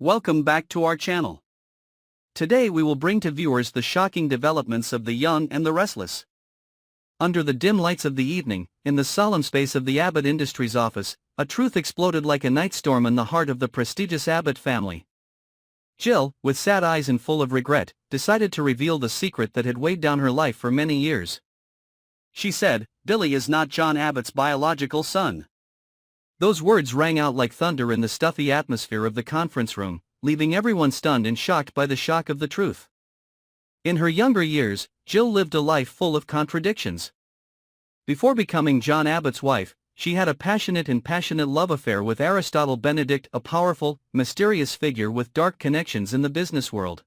Welcome back to our channel. Today we will bring to viewers the shocking developments of the young and the restless. Under the dim lights of the evening, in the solemn space of the Abbott Industries office, a truth exploded like a night storm in the heart of the prestigious Abbott family. Jill, with sad eyes and full of regret, decided to reveal the secret that had weighed down her life for many years. She said, "Billy is not John Abbott's biological son." Those words rang out like thunder in the stuffy atmosphere of the conference room, leaving everyone stunned and shocked by the shock of the truth. In her younger years, Jill lived a life full of contradictions. Before becoming John Abbott's wife, she had a passionate love affair with Aristotle Benedict, a powerful, mysterious figure with dark connections in the business world.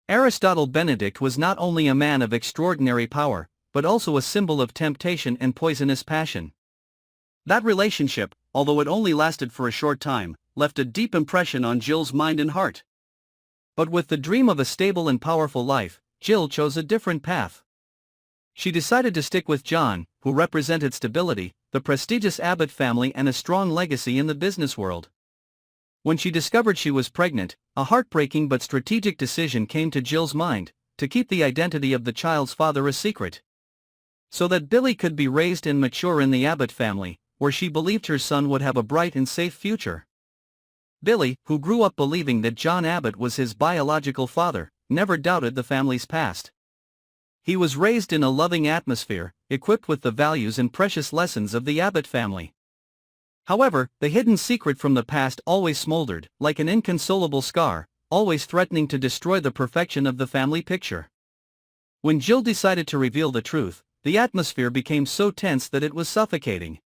Aristotle Benedict was not only a man of extraordinary power, but also a symbol of temptation and poisonous passion. That relationship, although it only lasted for a short time, left a deep impression on Jill's mind and heart. But with the dream of a stable and powerful life, Jill chose a different path. She decided to stick with John, who represented stability, the prestigious Abbott family, and a strong legacy in the business world. When she discovered she was pregnant, a heartbreaking but strategic decision came to Jill's mind: to keep the identity of the child's father a secret, so that Billy could be raised and mature in the Abbott family, where she believed her son would have a bright and safe future. Billy, who grew up believing that John Abbott was his biological father, never doubted the family's past. He was raised in a loving atmosphere, equipped with the values and precious lessons of the Abbott family. However, the hidden secret from the past always smoldered, like an inconsolable scar, always threatening to destroy the perfection of the family picture. When Jill decided to reveal the truth, the atmosphere became so tense that it was suffocating.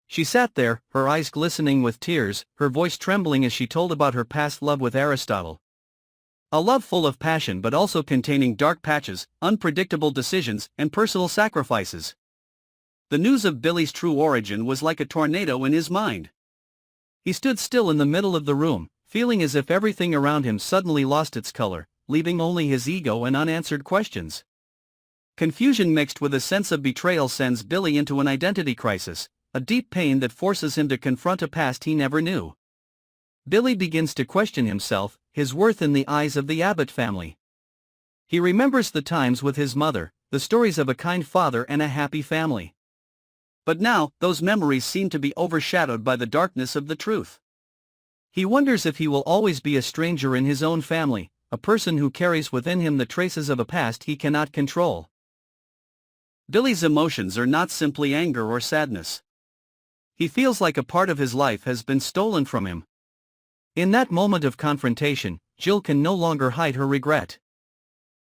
She sat there, her eyes glistening with tears, her voice trembling as she told about her past love with Aristotle. A love full of passion but also containing dark patches, unpredictable decisions, and personal sacrifices. The news of Billy's true origin was like a tornado in his mind. He stood still in the middle of the room, feeling as if everything around him suddenly lost its color, leaving only his ego and unanswered questions. Confusion mixed with a sense of betrayal sends Billy into an identity crisis, a deep pain that forces him to confront a past he never knew. Billy begins to question himself, his worth in the eyes of the Abbott family. He remembers the times with his mother, the stories of a kind father and a happy family. But now, those memories seem to be overshadowed by the darkness of the truth. He wonders if he will always be a stranger in his own family, a person who carries within him the traces of a past he cannot control. Billy's emotions are not simply anger or sadness. He feels like a part of his life has been stolen from him. In that moment of confrontation, Jill can no longer hide her regret.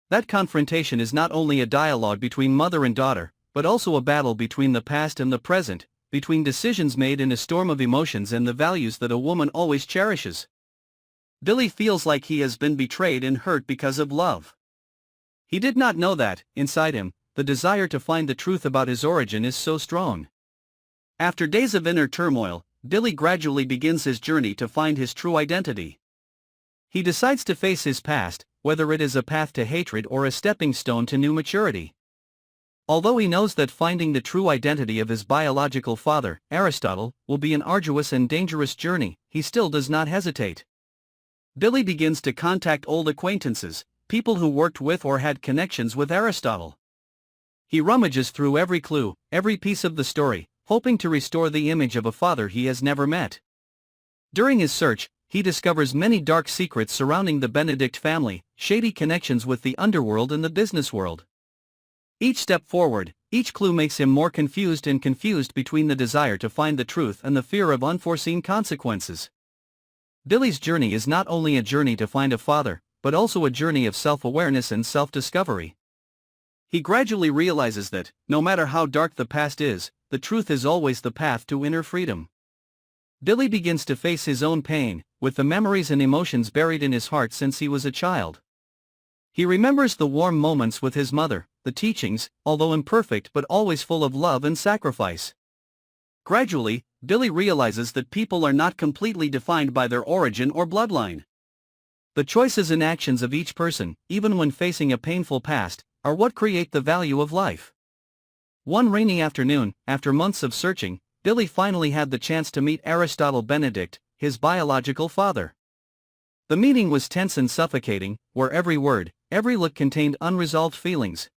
That confrontation is not only a dialogue between mother and daughter, but also a battle between the past and the present, between decisions made in a storm of emotions and the values that a woman always cherishes. Billy feels like he has been betrayed and hurt because of love. He did not know that, inside him, the desire to find the truth about his origin is so strong. After days of inner turmoil, Billy gradually begins his journey to find his true identity. He decides to face his past, whether it is a path to hatred or a stepping stone to new maturity. Although he knows that finding the true identity of his biological father, Aristotle, will be an arduous and dangerous journey, he still does not hesitate. Billy begins to contact old acquaintances, people who worked with or had connections with Aristotle. He rummages through every clue, every piece of the story, hoping to restore the image of a father he has never met. During his search, he discovers many dark secrets surrounding the Benedict family, shady connections with the underworld and the business world. Each step forward, each clue makes him more confused between the desire to find the truth and the fear of unforeseen consequences. Billy's journey is not only a journey to find a father, but also a journey of self-awareness and self-discovery. He gradually realizes that, no matter how dark the past is, the truth is always the path to inner freedom. Billy begins to face his own pain, with the memories and emotions buried in his heart since he was a child. He remembers the warm moments with his mother, the teachings, although imperfect but always full of love and sacrifice. Gradually, Billy realizes that people are not completely defined by their origin or bloodline. The choices and actions of each person, even when facing a painful past, are what create the value of life. One rainy afternoon, after months of searching, Billy finally had the chance to meet Aristotle Benedict, his biological father. The meeting was tense and suffocating, where every word, every look contained unresolved feelings.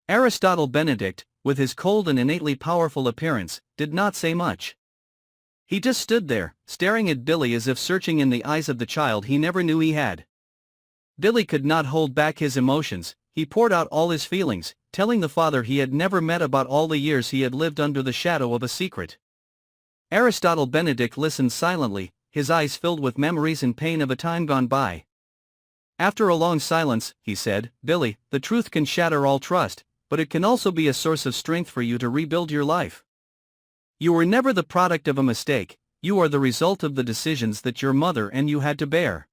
Aristotle Benedict, with his cold and innately powerful appearance, did not say much. He just stood there, staring at Billy as if searching in the eyes of the child he never knew he had. Billy could not hold back his emotions. He poured out all his feelings, telling the father he had never met about all the years he had lived under the shadow of a secret. Aristotle Benedict listened silently, his eyes filled with memories and pain of a time gone by. After a long silence, he said, "Billy, the truth can shatter all trust, but it can also be a source of strength for you to rebuild your life. You were never the product of a mistake, you are the result of the decisions that your mother and you had to bear.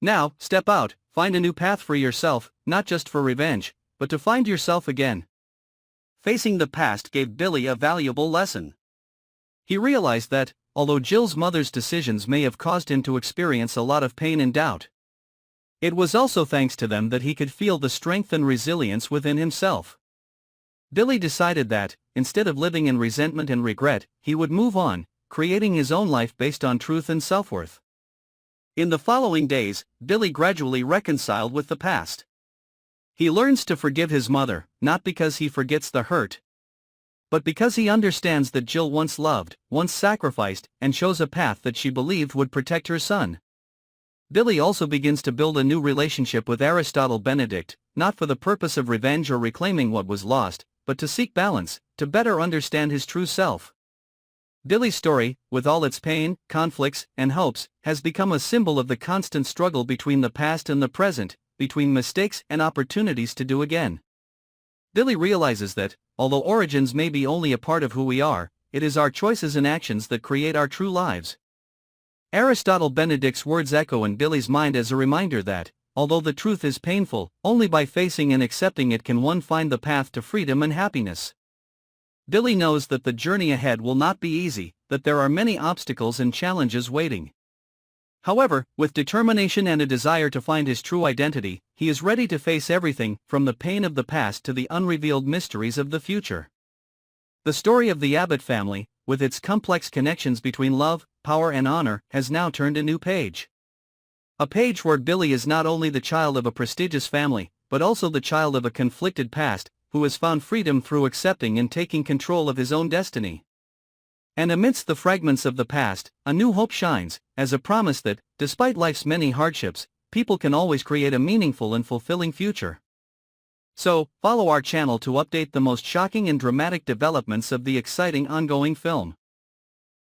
Now, step out, find a new path for yourself, not just for revenge, but to find yourself again." Facing the past gave Billy a valuable lesson. He realized that, although Jill's mother's decisions may have caused him to experience a lot of pain and doubt, it was also thanks to them that he could feel the strength and resilience within himself. Billy decided that, instead of living in resentment and regret, he would move on, creating his own life based on truth and self-worth. In the following days, Billy gradually reconciled with the past. He learns to forgive his mother, not because he forgets the hurt, but because he understands that Jill once loved, once sacrificed, and chose a path that she believed would protect her son. Billy also begins to build a new relationship with Aristotle Benedict, not for the purpose of revenge or reclaiming what was lost, but to seek balance, to better understand his true self. Billy's story, with all its pain, conflicts, and hopes, has become a symbol of the constant struggle between the past and the present, between mistakes and opportunities to do again. Billy realizes that, although origins may be only a part of who we are, it is our choices and actions that create our true lives. Aristotle Benedict's words echo in Billy's mind as a reminder that, although the truth is painful, only by facing and accepting it can one find the path to freedom and happiness. Billy knows that the journey ahead will not be easy, that there are many obstacles and challenges waiting. However, with determination and a desire to find his true identity, he is ready to face everything, from the pain of the past to the unrevealed mysteries of the future. The story of the Abbott family, with its complex connections between love, power and honor, has now turned a new page. A page where Billy is not only the child of a prestigious family, but also the child of a conflicted past, who has found freedom through accepting and taking control of his own destiny. And amidst the fragments of the past, a new hope shines, as a promise that, despite life's many hardships, people can always create a meaningful and fulfilling future. So, follow our channel to update the most shocking and dramatic developments of the exciting ongoing film.